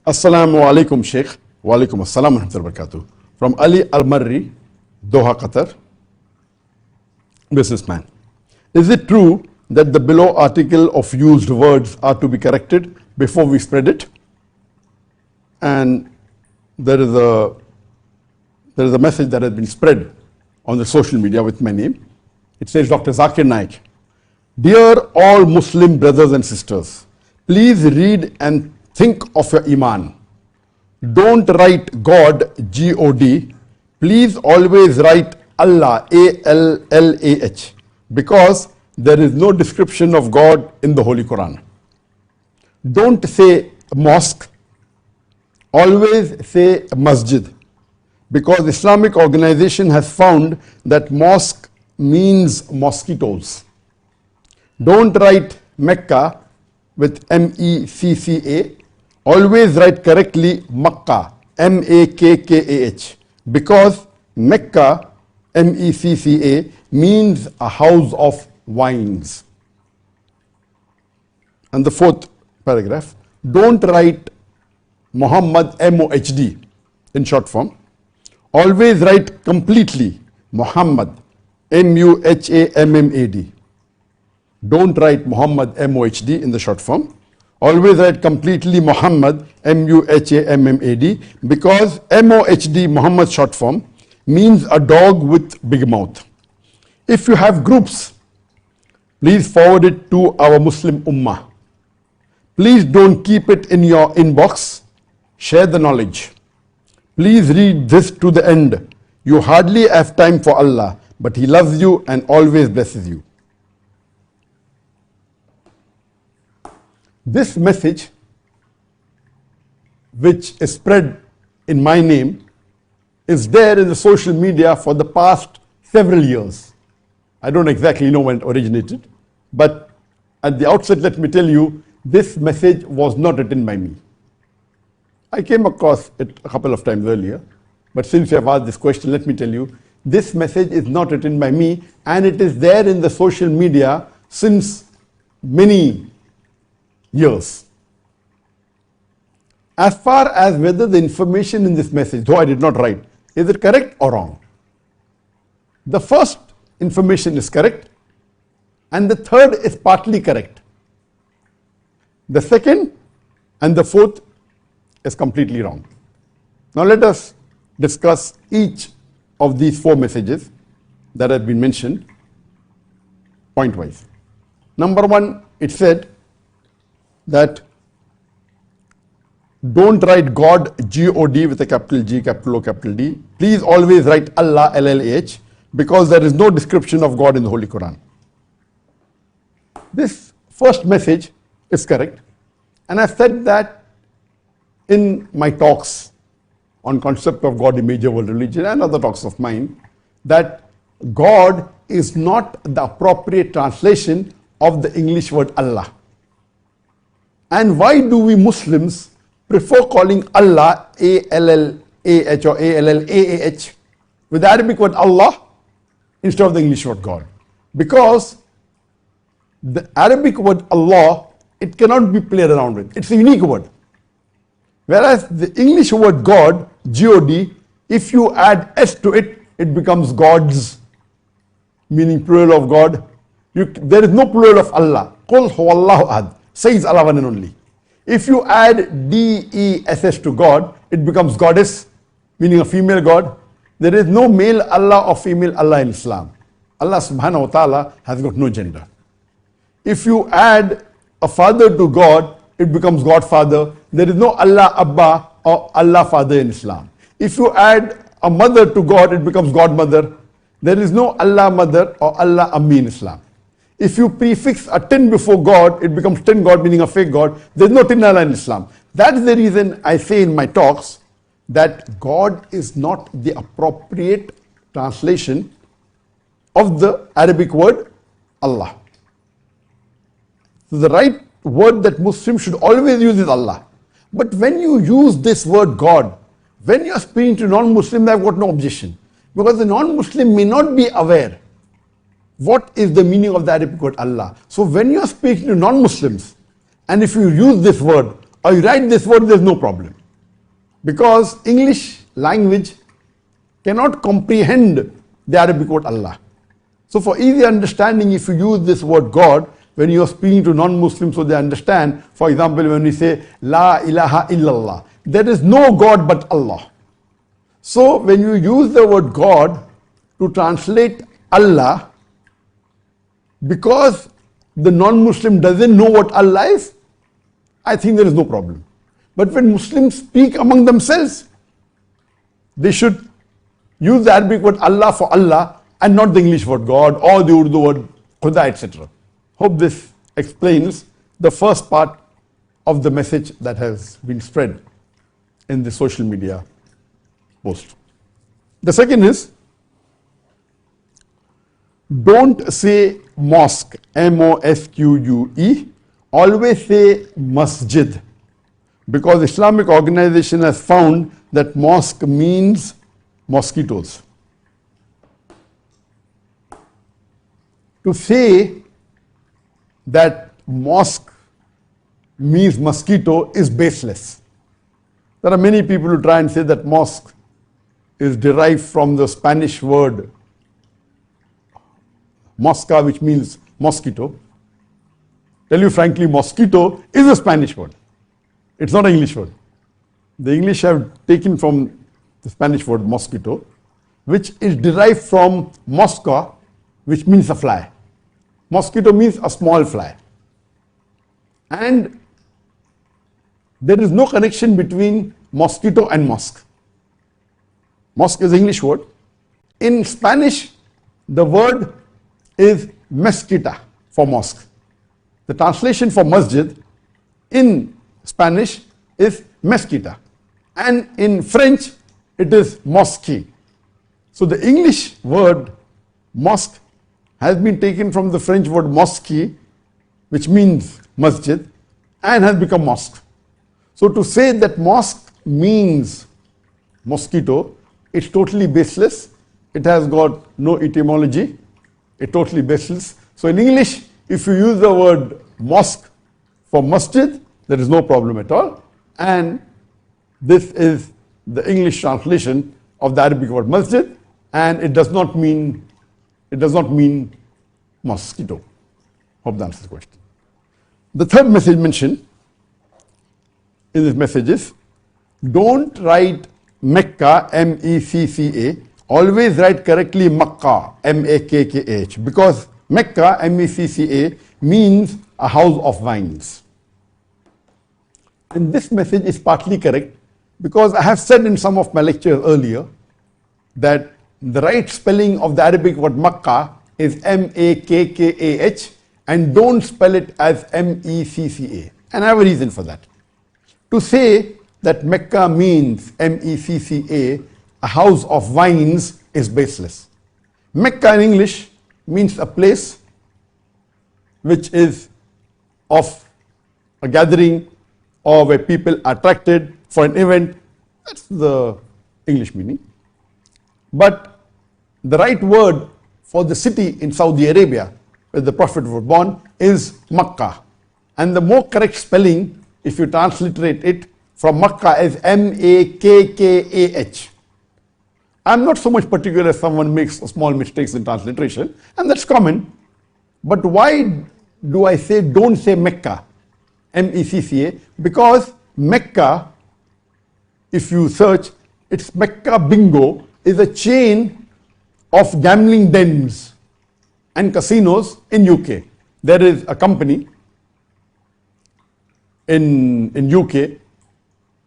Assalamu alaikum, Sheikh. Wa alaikum assalam wa rahmatullahi wa barakatuh. From Ali Al-Marri, Doha, Qatar, businessman. Is it true that the below article of used words are to be corrected before we spread it? And there is a message that has been spread on the social media with my name. It says, Dr. Zakir Naik, dear all Muslim brothers and sisters, please read and think of your Iman. Don't write God, G-O-D. Please always write Allah, A-L-L-A-H, because there is no description of God in the Holy Quran. Don't say mosque. Always say Masjid, because Islamic organization has found that mosque means mosquitoes. Don't write Mecca with M-E-C-C-A. Always write correctly Makkah, M-A-K-K-A-H, because Mecca, M-E-C-C-A, means a house of wines. And the fourth paragraph, don't write Muhammad, M-O-H-D, in short form. Always write completely Muhammad, M-U-H-A-M-M-A-D. Don't write Muhammad, M-O-H-D, in the short form. Always write completely Muhammad, M-U-H-A-M-M-A-D, because M-O-H-D, Muhammad short form, means a dog with big mouth. If you have groups, please forward it to our Muslim Ummah. Please don't keep it in your inbox. Share the knowledge. Please read this to the end. You hardly have time for Allah, but He loves you and always blesses you. This message, which is spread in my name, is there in the social media for the past several years. I don't exactly know when it originated, but at the outset, let me tell you, this message was not written by me. I came across it a couple of times earlier, but since you have asked this question, let me tell you, this message is not written by me, and it is there in the social media since many years. As far as whether the information in this message, though I did not write, is it correct or wrong? The first information is correct, and the third is partly correct. The second and the fourth is completely wrong. Now let us discuss each of these four messages that have been mentioned point-wise. Number one, it said that don't write God, G-O-D, with a capital G, capital O, capital D. Please always write Allah, L-L-A-H, because there is no description of God in the Holy Quran. This first message is correct, and I've said that in my talks on concept of God, image, world religion, and other talks of mine, that God is not the appropriate translation of the English word Allah. And why do we Muslims prefer calling Allah A-L-L-A-H or A-L-L-A-A-H with the Arabic word Allah instead of the English word God? Because the Arabic word Allah, it cannot be played around with. It's a unique word. Whereas the English word God, G-O-D, if you add S to it, it becomes gods, meaning plural of God. There is no plural of Allah. Qul huwallahu ahad. Says Allah one and only. If you add D-E-S-S to God, it becomes goddess, meaning a female God. There is no male Allah or female Allah in Islam. Allah subhanahu wa ta'ala has got no gender. If you add a father to God, it becomes Godfather. There is no Allah Abba or Allah Father in Islam. If you add a mother to God, it becomes Godmother. There is no Allah Mother or Allah Ammi in Islam. If you prefix a tin before God, it becomes tin God, meaning a fake God. There is no tin Allah in Islam. That's the reason I say in my talks that God is not the appropriate translation of the Arabic word Allah. So the right word that Muslims should always use is Allah. But when you use this word God, when you are speaking to non-Muslims, they have got no objection. Because the non-Muslim may not be aware what is the meaning of the Arabic word Allah. So when you are speaking to non-Muslims, and if you use this word, or you write this word, there's no problem. Because English language cannot comprehend the Arabic word Allah. So for easy understanding, if you use this word God, when you are speaking to non-Muslims so they understand, for example, when we say La ilaha illallah, there is no God but Allah. So when you use the word God to translate Allah, because the non-Muslim doesn't know what Allah is, I think there is no problem. But when Muslims speak among themselves, they should use the Arabic word Allah for Allah and not the English word God or the Urdu word Khuda, etc. Hope this explains the first part of the message that has been spread in the social media post. The second is, don't say mosque, M-O-S-Q-U-E, always say masjid, because Islamic organization has found that mosque means mosquitoes. To say that mosque means mosquito is baseless. There are many people who try and say that mosque is derived from the Spanish word mosca, which means mosquito. Tell you frankly, mosquito is a Spanish word. It's not an English word. The English have taken from the Spanish word mosquito, which is derived from mosca, which means a fly. Mosquito means a small fly. And there is no connection between mosquito and mosque. Mosque is an English word. In Spanish, the word is mezquita for mosque. The translation for masjid in Spanish is mezquita. And in French, it is mosque. So the English word mosque has been taken from the French word mosque, which means masjid, and has become mosque. So to say that mosque means mosquito, it's totally baseless. It has got no etymology. It's totally baseless. So in English, if you use the word mosque for masjid, there is no problem at all. And this is the English translation of the Arabic word masjid, and it does not mean mosquito. Hope that answers the question. The third message mentioned in this message is, don't write Mecca, M-E-C-C-A. Always write correctly Makkah, M-A-K-K-H, because Mecca, M-E-C-C-A, means a house of vines. And this message is partly correct, because I have said in some of my lectures earlier that the right spelling of the Arabic word Makkah is M-A-K-K-A-H, and don't spell it as M-E-C-C-A. And I have a reason for that. To say that Mecca means M-E-C-C-A, a house of vines, is baseless. Mecca in English means a place which is of a gathering or where people are attracted for an event. That's the English meaning. But the right word for the city in Saudi Arabia where the Prophet was born is Makkah. And the more correct spelling, if you transliterate it from Makkah, is M-A-K-K-A-H. I'm not so much particular if someone makes small mistakes in transliteration, and that's common. But why do I say don't say Mecca, M-E-C-C-A? Because Mecca, if you search, it's Mecca Bingo, is a chain of gambling dens and casinos in UK. There is a company in UK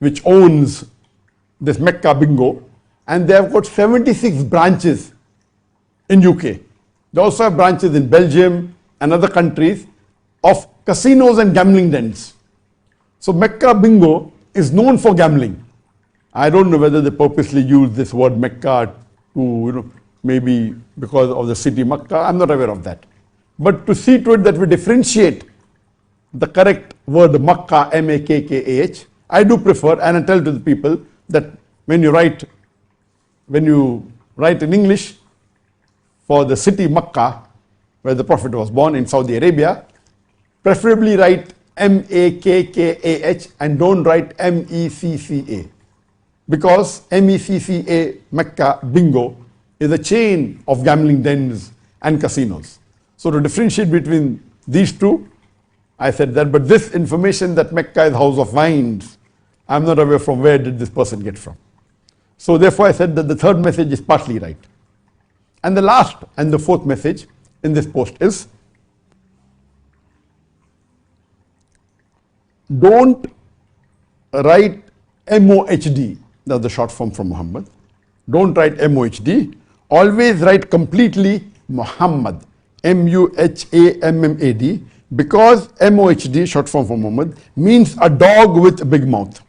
which owns this Mecca Bingo, and they have got 76 branches in UK. They also have branches in Belgium and other countries of casinos and gambling dens. So Mecca Bingo is known for gambling. I don't know whether they purposely use this word Mecca to, maybe because of the city Makkah. I'm not aware of that. But to see to it that we differentiate the correct word Makkah, M-A-K-K-A-H, I do prefer, and I tell to the people that when you write in English for the city Makkah, where the Prophet was born in Saudi Arabia, preferably write Makkah and don't write Mecca, because Mecca, Mecca, bingo, is a chain of gambling dens and casinos. So to differentiate between these two, I said that, but this information that Mecca is house of wines, I'm not aware from where did this person get from. So therefore I said that the third message is partly right. And the last and the fourth message in this post is, don't write MOHD, that's the short form from Muhammad. Don't write MOHD, always write completely Muhammad, Muhammad, because MOHD, short form for Muhammad, means a dog with a big mouth.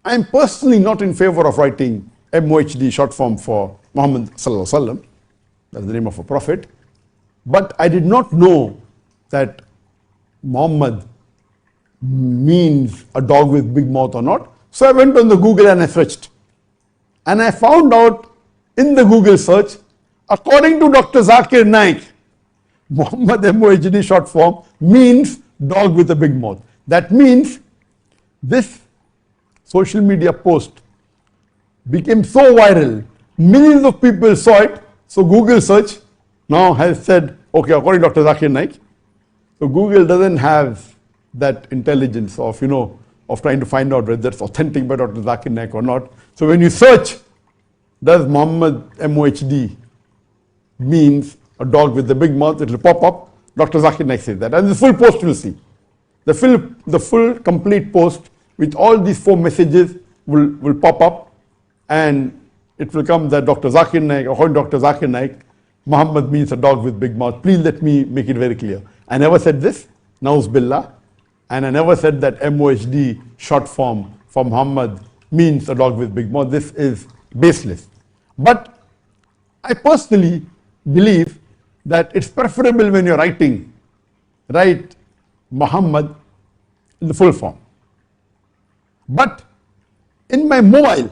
I am personally not in favor of writing MOHD, short form for Muhammad sallallahu alaihi wasallam, that's the name of a prophet, but I did not know that Muhammad means a dog with big mouth or not. So I went on the Google and I searched. And I found out in the Google search, according to Dr. Zakir Naik, Muhammad MOHD short form means dog with a big mouth. That means this social media post became so viral, millions of people saw it, so Google search now has said, okay, according to Dr. Zakir Naik. So Google doesn't have that intelligence of, of trying to find out whether it's authentic by Dr. Zakir Naik or not. So when you search, does Muhammad MOHD means a dog with a big mouth, it will pop up. Dr. Zakir Naik says that. And the full post you will see. The full complete post with all these 4 messages will pop up, and it will come that Dr. Zakir Naik, according to Dr. Zakir Naik, Muhammad means a dog with big mouth. Please let me make it very clear. I never said this, Nauz Billah, and I never said that MOHD short form for Muhammad means a dog with big mouth. This is baseless. But I personally believe that it's preferable when you're writing, write Muhammad in the full form. But in my mobile,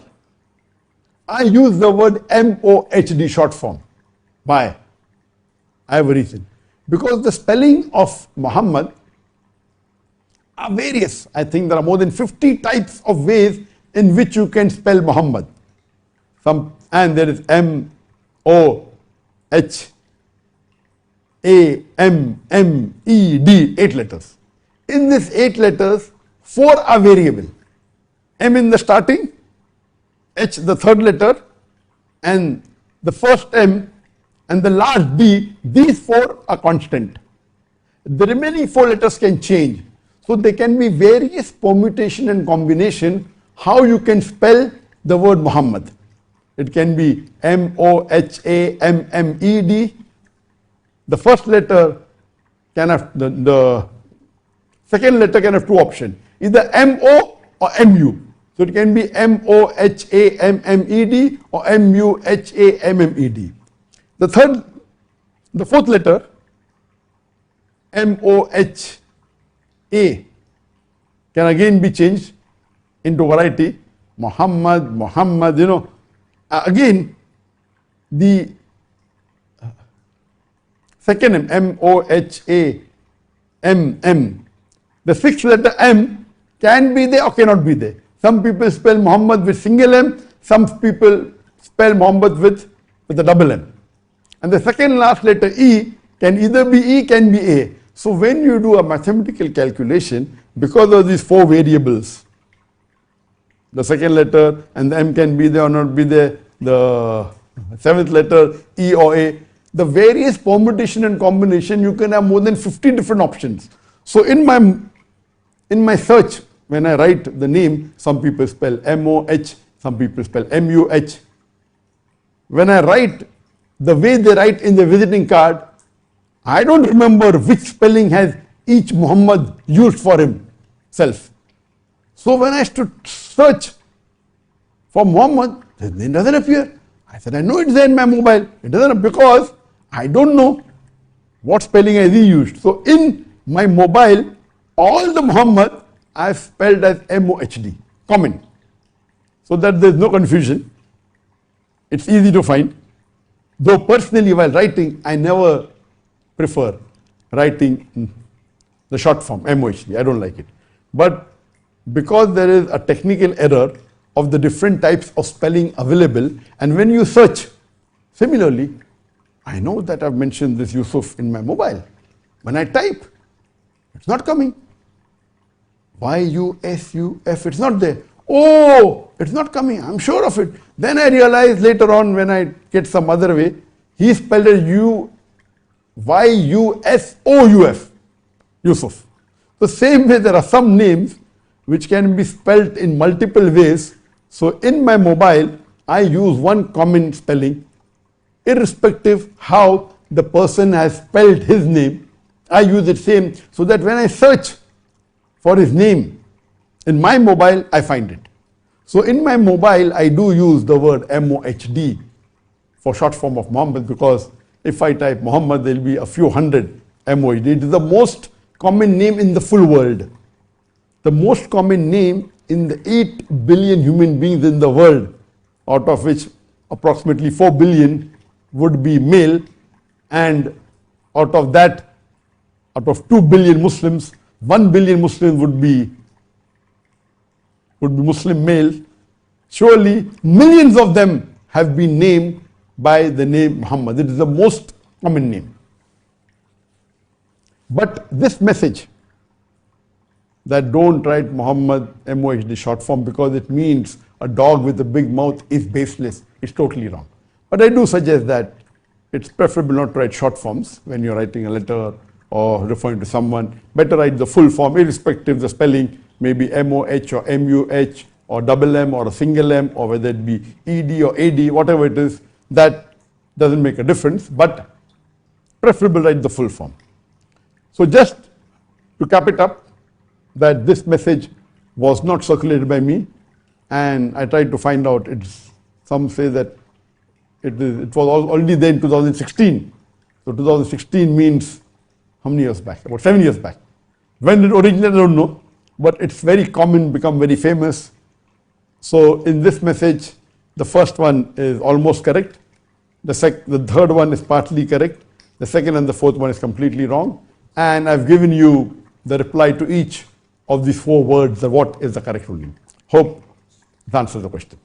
I use the word MOHD short form. Why? I have a reason. Because the spelling of Muhammad are various. I think there are more than 50 types of ways in which you can spell Muhammad. And there is M-O-H-A-M-M-E-D, 8 letters. In these 8 letters, 4 are variable. M in the starting, H the third letter, and the first M and the last D, these 4 are constant. The remaining 4 letters can change. So there can be various permutation and combination how you can spell the word Muhammad. It can be M-O-H-A-M-M-E-D. The first letter can have, the second letter can have 2 options, either M-O or M-U. So it can be M-O-H-A-M-M-E-D or M-U-H-A-M-M-E-D. The fourth letter, M-O-H-A, can again be changed into variety. Muhammad, again, the second M, M-O-H-A-M-M. The 6th letter M can be there or cannot be there. Some people spell Muhammad with single M, some people spell Muhammad with a double M. And the second last letter E can either be E, can be A. So when you do a mathematical calculation, because of these 4 variables, the second letter and the M can be there or not be there, the 7th letter E or A, the various permutation and combination, you can have more than 50 different options. So in my search, when I write the name, some people spell M-O-H, some people spell M-U-H. When I write the way they write in the visiting card, I don't remember which spelling has each Muhammad used for himself. So when I stood search for Muhammad, his name doesn't appear. I said, I know it's there in my mobile. It doesn't, because I don't know what spelling has he used. So in my mobile, all the Muhammad I spelled as M-O-H-D, common. So that there's no confusion. It's easy to find. Though personally while writing, I never prefer writing the short form, MOHD. I don't like it. But because there is a technical error of the different types of spelling available, and when you search, similarly, I know that I've mentioned this Yusuf in my mobile. When I type, it's not coming. YUSUF, it's not there. Oh, it's not coming. I'm sure of it. Then I realize later on when I get some other way, he spelled it YUSOUF, Yusuf. The same way there are some names which can be spelled in multiple ways. So in my mobile, I use one common spelling, irrespective how the person has spelled his name. I use it same, so that when I search for his name in my mobile, I find it. So in my mobile, I do use the word MOHD for short form of Muhammad, because if I type Muhammad, there will be a few hundred MOHD. It is the most common name in the full world. The most common name in the 8 billion human beings in the world, out of which approximately 4 billion would be male, and out of that, out of 2 billion Muslims, 1 billion Muslims would be Muslim male. Surely millions of them have been named by the name Muhammad. It is the most common name. But this message that don't write Muhammad MOHD short form because it means a dog with a big mouth is baseless. It's totally wrong. But I do suggest that it's preferable not to write short forms when you're writing a letter or referring to someone. Better write the full form, irrespective of the spelling, maybe MOH or MUH or double M or a single M, or whether it be ED or AD, whatever it is, that doesn't make a difference, but preferable write the full form. So just to cap it up, that this message was not circulated by me, and I tried to find out. Some say that it was already there in 2016. So 2016 means how many years back? About 7 years back. When it originated, I don't know, but it's very common, become very famous. So in this message, the first one is almost correct. The third one is partly correct. The second and the fourth one is completely wrong. And I've given you the reply to each of these 4 words, what is the correct ruling. Hope that answers the question.